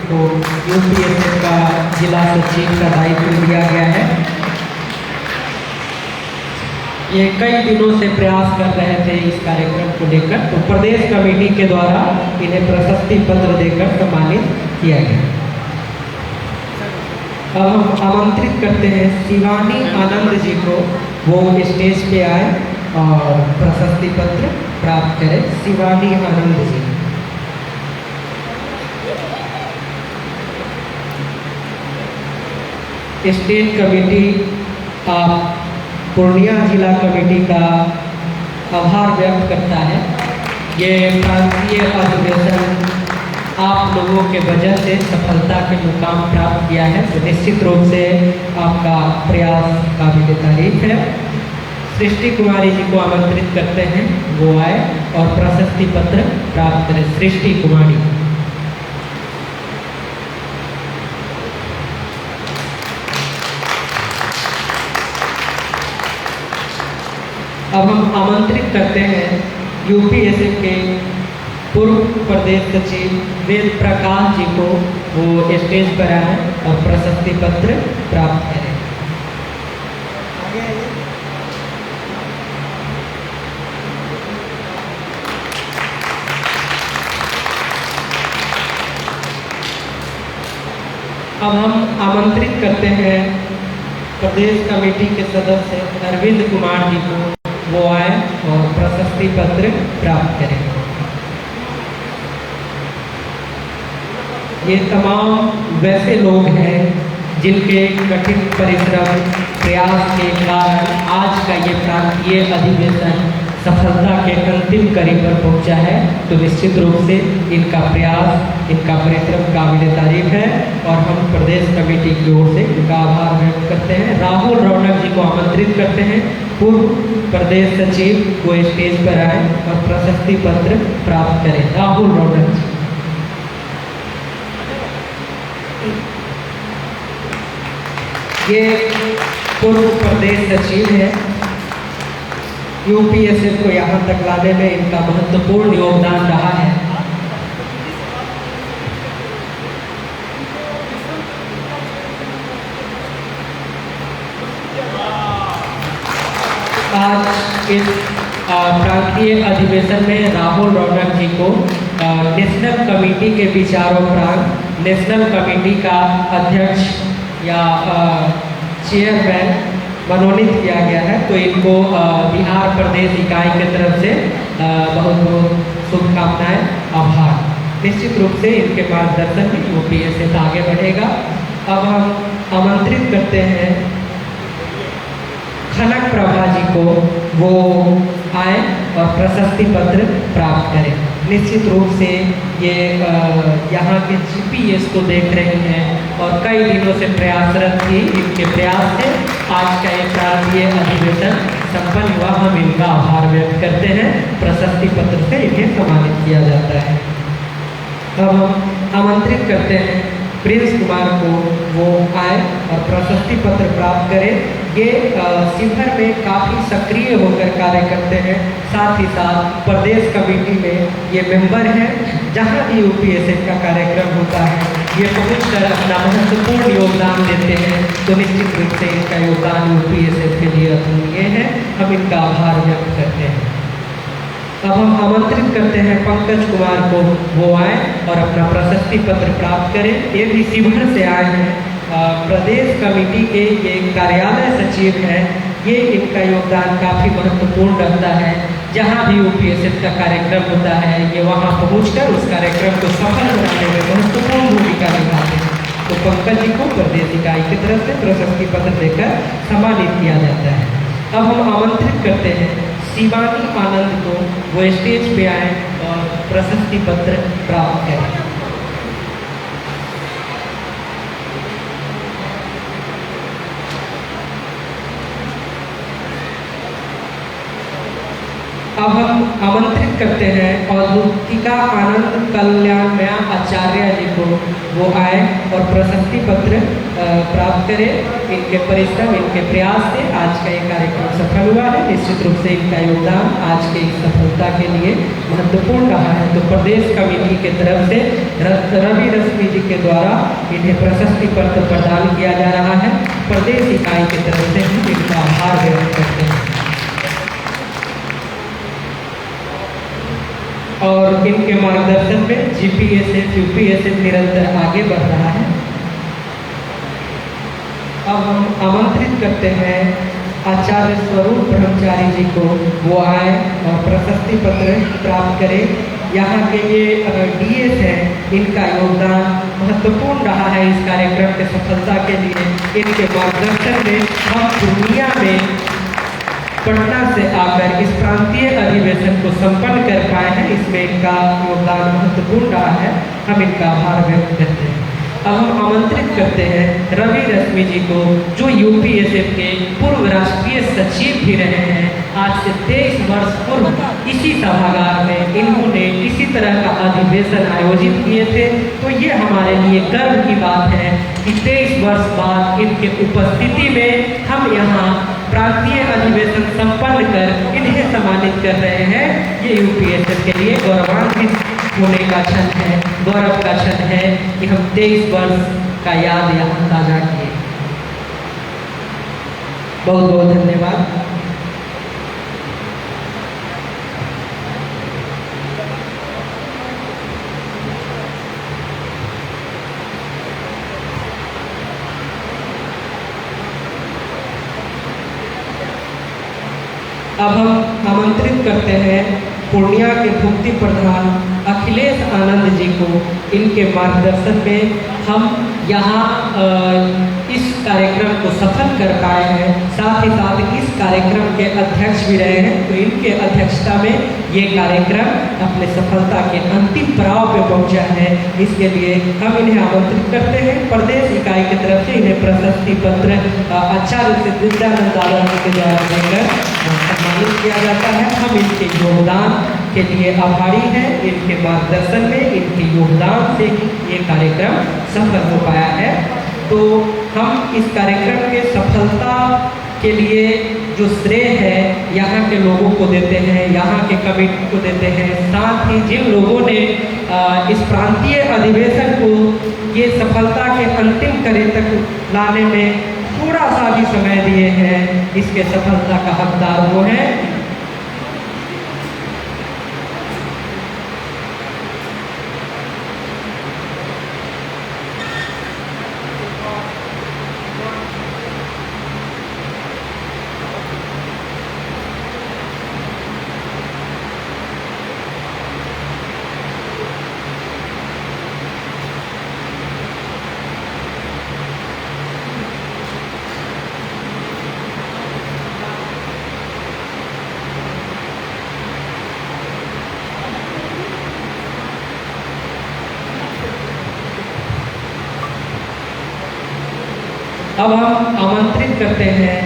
को यूपीएससी का जिला सचिव का दायित्व दिया गया है। ये कई दिनों से प्रयास कर रहे थे इस कार्यक्रम को लेकर, तो प्रदेश कमेटी के द्वारा इन्हें प्रशस्ति पत्र देकर सम्मानित किया गया। अब हम आमंत्रित करते हैं शिवानी आनंद जी को, वो स्टेज पे आए और प्रशस्ति पत्र प्राप्त करें। शिवानी आनंद जी। स्टेट कमेटी पूर्णिया जिला कमेटी का आभार व्यक्त करता है। ये प्रांतीय अधिवेशन आप लोगों के वजह से सफलता के मुकाम प्राप्त किया है, तो निश्चित रूप से आपका प्रयास काबिल तारीफ है। सृष्टि कुमारी जी को आमंत्रित करते हैं, वो आए और प्रशस्ति पत्र प्राप्त करें। सृष्टि कुमारी। अब हम आमंत्रित करते हैं यूपीएससी के पूर्व प्रदेश सचिव वेद प्रकाश जी को, वो स्टेज पर आए और प्रशस्ति पत्र प्राप्त करें। अब हम आमंत्रित करते हैं प्रदेश कमेटी के सदस्य अरविंद कुमार जी को, वो आए और प्रशस्ति पत्र प्राप्त करें। ये तमाम वैसे लोग हैं जिनके कठिन परिश्रम प्रयास के कारण आज का ये प्रांतीय अधिवेशन सफलता के अंतिम कड़ी पर पहुंचा है, तो निश्चित रूप से इनका प्रयास, इनका परिश्रम काबिल तारीफ है और हम प्रदेश कमेटी की ओर से इनका आभार व्यक्त करते हैं। राहुल रौनक जी को आमंत्रित करते हैं, पूर्व प्रदेश सचिव, को स्टेज पर आए और प्रशस्ति पत्र प्राप्त करें। राहुल रौनक जी। ये पूर्व प्रदेश सचिव है। यूपीएससी को यहाँ तक लाने में इनका महत्वपूर्ण योगदान रहा है। आज इस प्रांतीय अधिवेशन में राहुल रौनक जी को नेशनल कमेटी के विचारोपरांत नेशनल कमेटी का अध्यक्ष या चेयरमैन मनोनीत किया गया है, तो इनको बिहार प्रदेश इकाई की तरफ से बहुत बहुत शुभकामनाएं, आभार। निश्चित रूप से इनके मार्गदर्शन में यूपीएससी आगे बढ़ेगा। अब हम आमंत्रित करते हैं खनक प्रभा जी को, वो आए और प्रशस्ति पत्र प्राप्त करें। निश्चित रूप से ये यहाँ के जीपीएस को देख रहे हैं और कई दिनों से प्रयासरत थी। इनके प्रयास से आज का ये प्रांतीय अधिवेशन संपन्न हुआ। हम इनका आभार व्यक्त करते हैं। प्रशस्ति पत्र से इन्हें सम्मानित किया जाता है। अब हम आमंत्रित करते हैं प्रिंस कुमार को, वो आए और प्रशस्ति पत्र प्राप्त करें। ये शिवहर में काफ़ी सक्रिय होकर कार्य करते हैं, साथ ही साथ प्रदेश कमेटी में ये मेंबर हैं। जहाँ भी यूपीएससी का कार्यक्रम होता है ये पहुँचकर अपना महत्वपूर्ण योगदान देते हैं, तो निश्चित रूप से इनका योगदान यूपीएससी के लिए अतुलनीय है। हम इनका आभार व्यक्त करते हैं। अब हम आमंत्रित करते हैं पंकज कुमार को, वो आए और अपना प्रशस्ति पत्र प्राप्त करें। ये भी शिवहर से आए हैं, प्रदेश कमेटी के ये कार्यालय सचिव हैं। ये इनका योगदान काफ़ी महत्वपूर्ण रहता है। जहाँ भी यूपीएससी का कार्यक्रम होता है ये वहाँ पहुँचकर उस कार्यक्रम को सफल बनाने में महत्वपूर्ण भूमिका निभाते हैं, तो पंकज जी को प्रदेश इकाई की तरफ से प्रशस्ति पत्र देकर सम्मानित किया जाता है। अब हम आमंत्रित करते हैं शिवानी आनंद को, वो स्टेज पे आए और प्रशस्ति पत्र प्राप्त करें। अब हम आमंत्रित करते हैं औद्योगिका आनंद कल्याणमया आचार्य जी को, वो आए और प्रशस्ति पत्र प्राप्त करें। इनके परिश्रम, इनके प्रयास से आज का ये कार्यक्रम सफल हुआ है। निश्चित रूप से इनका योगदान आज के इस सफलता के लिए महत्वपूर्ण रहा है। तो प्रदेश कमेटी के तरफ से रवि रश्मि जी के द्वारा इन्हें प्रशस्ति पत्र प्रदान किया जा रहा है। प्रदेश इकाई की तरफ से हम इनका आभार व्यक्त करते हैं और इनके मार्गदर्शन में जीपीएसएस यूपीएसएस निरंतर आगे बढ़ रहा है। अब हम आमंत्रित करते हैं आचार्य स्वरूप ब्रह्मचारी जी को, वो आए और प्रशस्ति पत्र प्राप्त करें। यहाँ के ये डीएस हैं, इनका योगदान महत्वपूर्ण रहा है इस कार्यक्रम के सफलता के लिए। इनके मार्गदर्शन में हम पूर्णिया में पटना से आकर इस प्रांतीय अधिवेशन को संपन्न कर पाए हैं। इसमें इनका योगदान महत्वपूर्ण रहा है, हम इनका आभार व्यक्त करते हैं। अब हम आमंत्रित करते हैं रवि रश्मि जी को, जो यूपीएसएफ के पूर्व राष्ट्रीय सचिव भी रहे हैं। आज से 23 वर्ष पूर्व इसी सभागार में इन्होंने इसी तरह का अधिवेशन आयोजित किए थे। तो ये हमारे लिए गर्व की बात है कि 23 वर्ष बाद इनके उपस्थिति में हम यहाँ प्रांतीय अधिवेशन संपन्न कर इन्हें सम्मानित कर रहे हैं। ये यूपीएसएफ के लिए गौरवान्वित होने का क्षण है, गौरव का क्षण है कि हम 23 वर्ष का याद यहाँ ताजा किए। बहुत बहुत धन्यवाद। अब हम आमंत्रित करते हैं पूर्णिया के भुक्ति प्रधान अखिलेश आनंद जी को। इनके मार्गदर्शन में हम यहाँ इस कार्यक्रम को सफल कर पाए हैं। साथ ही साथ इस कार्यक्रम के अध्यक्ष भी रहे हैं। तो इनके अध्यक्षता में ये कार्यक्रम अपने सफलता के अंतिम पड़ाव पे पहुँचा है। इसके लिए हम इन्हें आमंत्रित करते हैं। प्रदेश इकाई की तरफ से इन्हें प्रशस्ति पत्र आचार्य सिद्धानंद दादा के द्वारा देकर सम्मानित किया जाता है। हम इनके योगदान के लिए आभारी हैं। इनके मार्गदर्शन में, इनके योगदान से ही ये कार्यक्रम सफल हो पाया है। तो हम इस कार्यक्रम के सफलता के लिए जो श्रेय है यहाँ के लोगों को देते हैं, यहाँ के कमेटी को देते हैं। साथ ही जिन लोगों ने इस प्रांतीय अधिवेशन को ये सफलता के अंतिम कड़ी तक लाने में थोड़ा सा भी समय दिए हैं, इसके सफलता का हकदार वो है। अब हम आमंत्रित करते हैं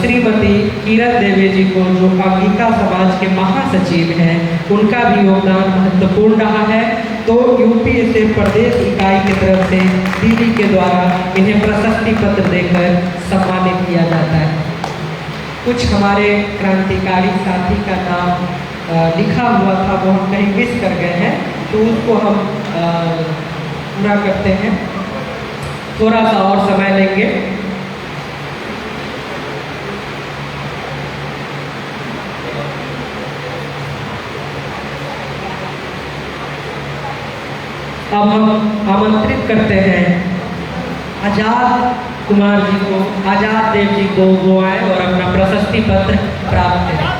श्रीमती किरण देवी जी को, जो अंगिका समाज के महासचिव हैं। उनका भी योगदान महत्वपूर्ण रहा है। तो यूपीएसएफ प्रदेश इकाई की तरफ से दीदी के द्वारा इन्हें प्रशस्ति पत्र देकर सम्मानित किया जाता है। कुछ हमारे क्रांतिकारी साथी का नाम लिखा हुआ था, वो हम कहीं मिस कर गए हैं, तो उसको हम पूरा करते हैं। थोड़ा सा और समय लेंगे। अब हम आमंत्रित करते हैं आजाद कुमार जी को, आजाद देव जी को, वो आए और अपना प्रशस्ति पत्र प्राप्त करें।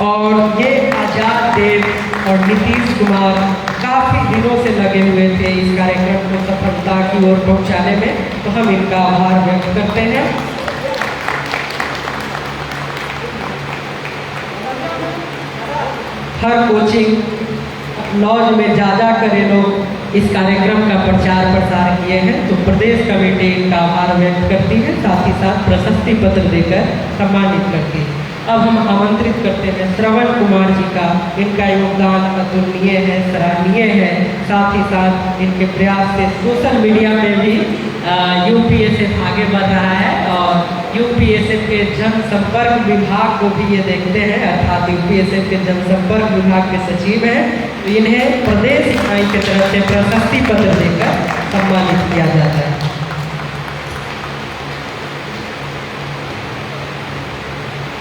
और ये आजाद देव और नीतीश कुमार काफ़ी दिनों से लगे हुए थे इस कार्यक्रम को सफलता की ओर पहुंचाने में। तो हम इनका आभार व्यक्त करते हैं। हर कोचिंग लॉज में ज़्यादा करे लोग इस कार्यक्रम का प्रचार प्रसार किए हैं। तो प्रदेश कमेटी इनका आभार व्यक्त करती है, साथ ही साथ प्रशस्ति पत्र देकर सम्मानित करती है। अब हम आमंत्रित करते हैं श्रवण कुमार जी का। इनका योगदान अतुलनीय है, सराहनीय है। साथ ही साथ इनके प्रयास से सोशल मीडिया में भी यूपीएसएफ आगे बढ़ रहा है और यूपीएसएफ के जनसंपर्क विभाग को भी ये देखते हैं, अर्थात यूपीएसएफ के जनसंपर्क विभाग के सचिव हैं। तो इन्हें प्रदेश इकाई की तरफ से प्रशस्ति पत्र देकर सम्मानित किया जाता है।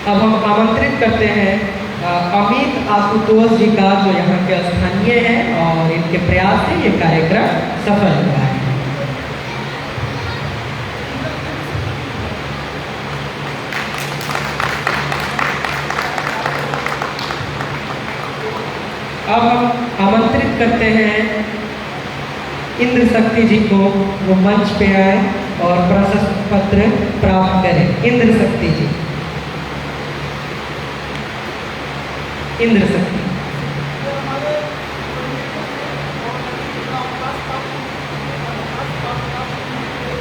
अब हम आमंत्रित करते हैं अमित आशुतोष जी का, जो यहाँ के स्थानीय हैं और इनके प्रयास से ये कार्यक्रम सफल हुआ है। अब हम आमंत्रित करते हैं इंद्र शक्ति जी को, वो मंच पे आए और प्रशस्ति पत्र प्राप्त करें। इंद्र शक्ति जी, इंद्र शक्ति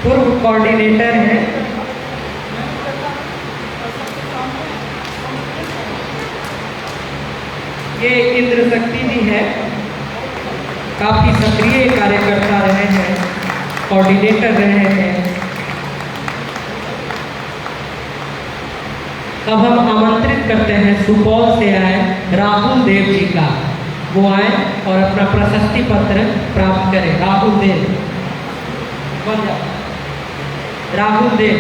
पूर्व कोऑर्डिनेटर हैं। ये इंद्र शक्ति जी है, काफी सक्रिय कार्यकर्ता रहे हैं, कोऑर्डिनेटर रहे हैं। अब हम आमंत्रित करते हैं सुपौल से आए राहुल देव जी का, वो आए और अपना प्रशस्ति पत्र प्राप्त करें। राहुल देव, राहुल देव।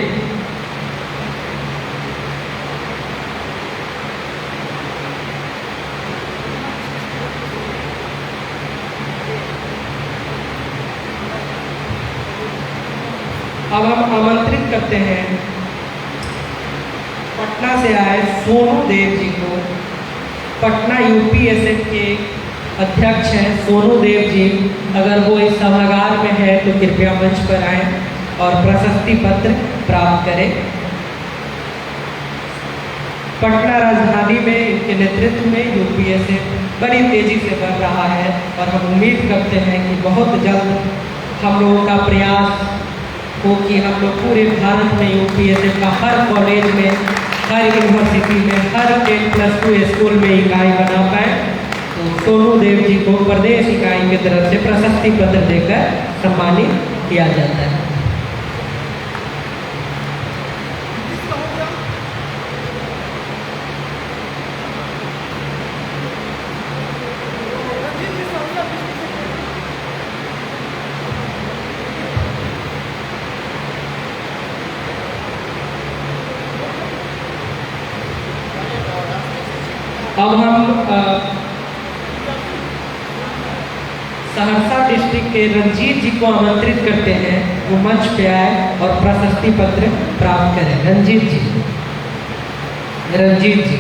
अब हम आमंत्रित करते हैं पटना से आए सोनू देव जी को। पटना यूपीएसएफ के अध्यक्ष हैं सोनू देव जी। अगर वो इस सभागार में है तो कृपया मंच पर आए और प्रशस्ति पत्र प्राप्त करें। पटना राजधानी में इनके नेतृत्व में यूपीएसएफ बड़ी तेजी से बढ़ रहा है और हम उम्मीद करते हैं कि बहुत जल्द हम लोगों का प्रयास हो कि हम लोग पूरे भारत में यूपीएसएफ का हर कॉलेज में, हर यूनिवर्सिटी में, हर 10+2 स्कूल में इकाई बना पाए। तो सोनू देव जी को प्रदेश इकाई की तरफ से प्रशस्ति पत्र देकर सम्मानित किया जाता है। अब हम सहरसा डिस्ट्रिक्ट के रंजीत जी को आमंत्रित करते हैं, वो मंच पे आए और प्रशस्ति पत्र प्राप्त करें। रंजीत जी, रंजीत जी।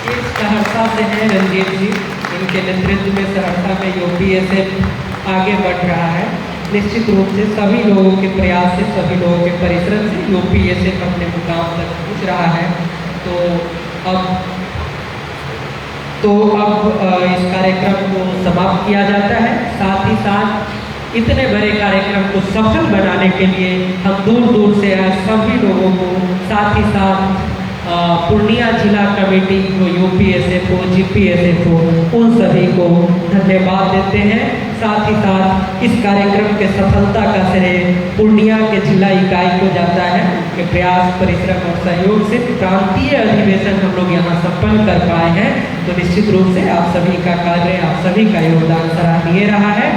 ये सहरसा से हैं रंजीत जी। इनके नेतृत्व में सहरसा में यूपीएसएफ आगे बढ़ रहा है। निश्चित रूप से सभी लोगों के प्रयास से, सभी लोगों के परिश्रम से यूपीएसएफ अपने मुकाम तक पहुंच रहा है। तो अब इस कार्यक्रम को समाप्त किया जाता है। साथ ही साथ इतने बड़े कार्यक्रम को सफल बनाने के लिए हम दूर दूर से आए सभी लोगों को, साथ ही साथ पूर्णिया जिला कमेटी को, यूपीएसएफ हो, जीपीएसएफ हो, उन सभी को धन्यवाद देते हैं। साथ ही साथ इस कार्यक्रम के सफलता का श्रेय पूर्णिया के जिला इकाई को जाता है। उनके प्रयास, परिश्रम और सहयोग से प्रांतीय अधिवेशन हम लोग यहाँ संपन्न कर पाए हैं। तो निश्चित रूप से आप सभी का कार्य, आप सभी का योगदान सराहनीय रहा है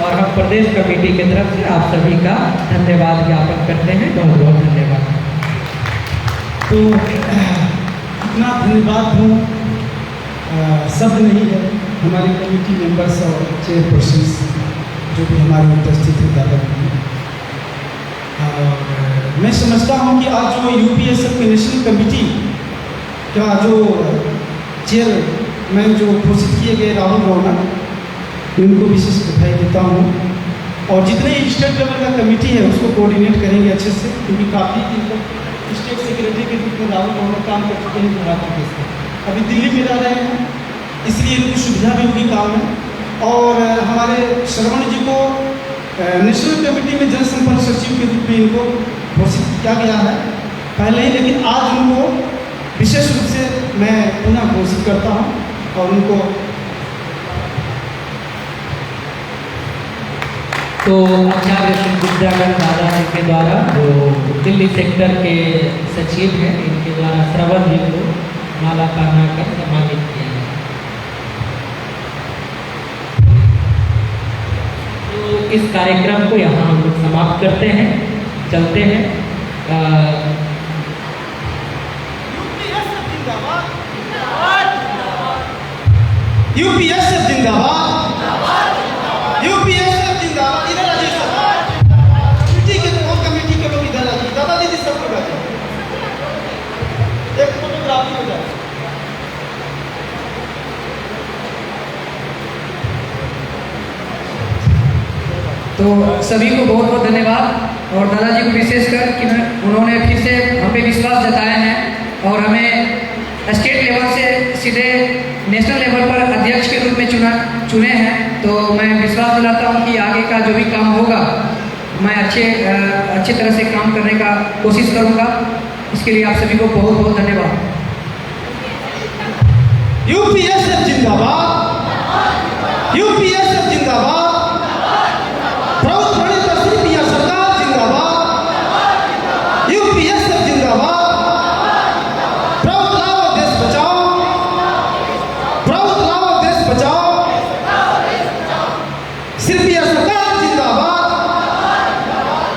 और हम प्रदेश कमेटी की तरफ से आप सभी का धन्यवाद ज्ञापन करते हैं। बहुत बहुत धन्यवाद। तो इतना धन्यवाद दूँ शब्द नहीं है। हमारे कमेटी मेंबर्स और चेयरपर्सन्स जो भी हमारे उपस्थित हैं दादा जी, मैं समझता हूँ कि आज जो यूपीएसएफ की नेशनल कमेटी का जो चेयरमैन जो घोषित किए गए राहुल रौनक, उनको विशेष बधाई देता हूँ। और जितने स्टेट लेवल का कमेटी है उसको कोऑर्डिनेट करेंगे अच्छे से, क्योंकि काफ़ी दिन तक स्टेट सेक्रेटरी के रूप में राहुल रौनक काम कर चुके हैं गुवाहाटी के। अभी दिल्ली में रह रहे हैं, इसलिए इनकी सुविधा भी होगी काम में। और हमारे श्रवण जी को नेशनल कमेटी में जनसंपर्क सचिव के रूप में इनको घोषित किया गया है पहले ही, लेकिन आज उनको विशेष रूप से मैं पुनः घोषित करता हूँ और उनको तो आचार्य श्री विद्यानंद दादा जी के द्वारा जो दिल्ली सेक्टर के सचिव हैं, इनके द्वारा श्रवण जी को माला पहनाकर सम्मानित किया गया। तो इस कार्यक्रम को यहाँ हम लोग समाप्त करते हैं, चलते हैं। यूपीएसएफ जिंदाबाद, यूपीएसएफ जिंदाबाद। इधर आ जाइए सब, कमेटी के लोग, कमेटी के लोग इधर आ जाइए, दादा दीदी सब लोग आ जाइए, एक फोटोग्राफी हो जाए। तो सभी को बहुत बहुत धन्यवाद और दादाजी को विशेषकर कि उन्होंने फिर से हम पे विश्वास जताया है और हमें स्टेट लेवल से सीधे नेशनल लेवल पर अध्यक्ष के रूप में चुने हैं। तो मैं विश्वास दिलाता हूं कि आगे का जो भी काम होगा मैं अच्छे तरह से काम करने का कोशिश करूंगा। इसके लिए आप सभी को बहुत बहुत धन्यवाद। यूपीएसएफ जिंदाबाद, यूपीएसएफ जिंदाबाद, सरकार जिंदाबाद, यूपीएसएफ जिंदाबाद, देश बचाओ, देश बचाओ, सिर्फिया सरकार जिंदाबाद,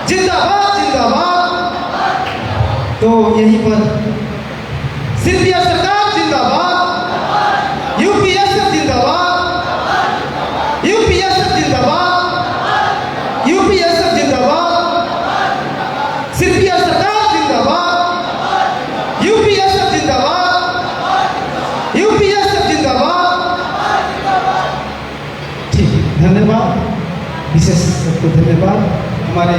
जिंदाबाद जिंदाबाद। तो यहीं पर सिर्फिया सरकार जिंदाबाद, यूपीएसएफ जिंदाबाद, यूपीएसएफ जिंदाबाद, यूपीएसएफ जिंदाबाद, सिर्फिया सरकार जिंदाबाद, यूपीएसएफ जिंदाबाद, यूपीएसएफ जिंदाबाद। ठीक है, धन्यवाद, विशेष सबको धन्यवाद। हमारे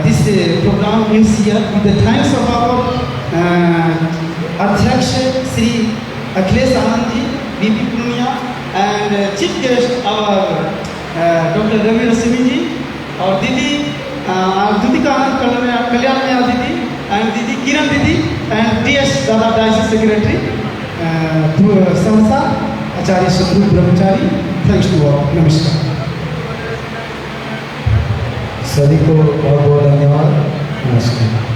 this programme ends here with the thanks of our अध्यक्ष Shri Akhilesh Anand ji, BP Purnia, and chief guest our doctor Ravi Rashmi ji और दीदी द्युतिका आनंद कल्याण मैया दीदी एंड दीदी किरण दीदी एंड टीएस दादा डायसिस सेक्रेटरी संस्था आचार्य शत्रु ब्रह्मचारी। थैंक्स टू ऑल, नमस्कार। सभी को बहुत बहुत धन्यवाद, नमस्कार।